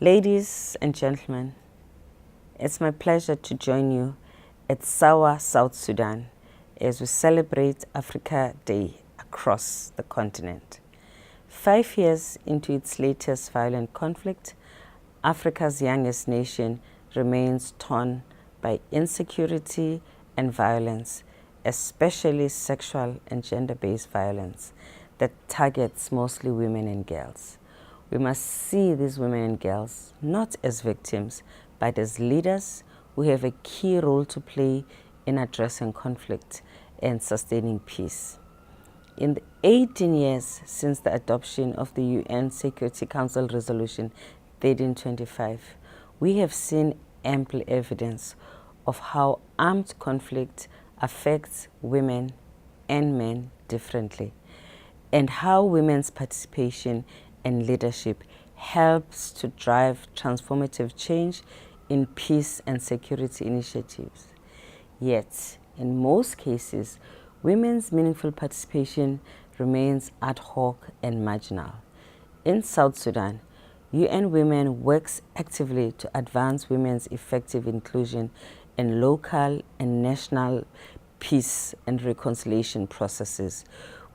Ladies and gentlemen, it's my pleasure to join you at Sawa, South Sudan, as we celebrate Africa Day across the continent. 5 years into its latest violent conflict, Africa's youngest nation remains torn by insecurity and violence, especially sexual and gender-based violence that targets mostly women and girls. We must see these women and girls not as victims, but as leaders who have a key role to play in addressing conflict and sustaining peace. In the 18 years since the adoption of the UN Security Council Resolution 1325, we have seen ample evidence of how armed conflict affects women and men differently, and how women's participation and leadership helps to drive transformative change in peace and security initiatives. Yet, in most cases, women's meaningful participation remains ad hoc and marginal. In South Sudan, UN Women works actively to advance women's effective inclusion in local and national peace and reconciliation processes.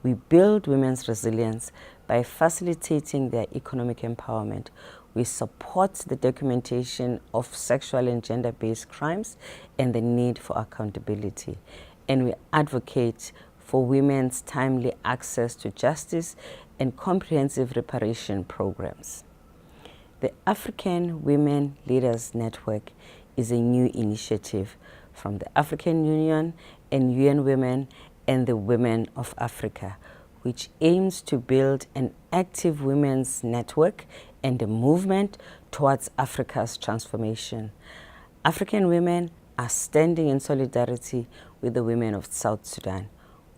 We build women's resilience by facilitating their economic empowerment. We support the documentation of sexual and gender-based crimes and the need for accountability. And we advocate for women's timely access to justice and comprehensive reparation programs. The African Women Leaders Network is a new initiative from the African Union and UN Women and the Women of Africa, which aims to build an active women's network and a movement towards Africa's transformation. African women are standing in solidarity with the women of South Sudan.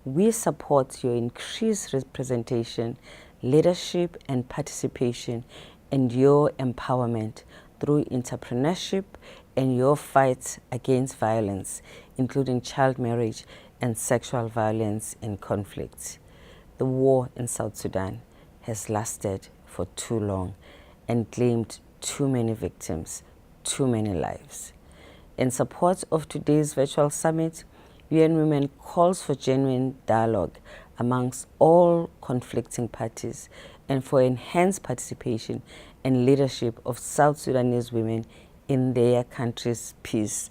We support your increased representation, leadership, and participation, and your empowerment through entrepreneurship and your fight against violence, including child marriage and sexual violence in conflicts. The war in South Sudan has lasted for too long and claimed too many victims, too many lives. In support of today's virtual summit, UN Women calls for genuine dialogue amongst all conflicting parties and for enhanced participation and leadership of South Sudanese women in their country's peace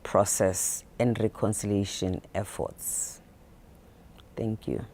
process and reconciliation efforts. Thank you.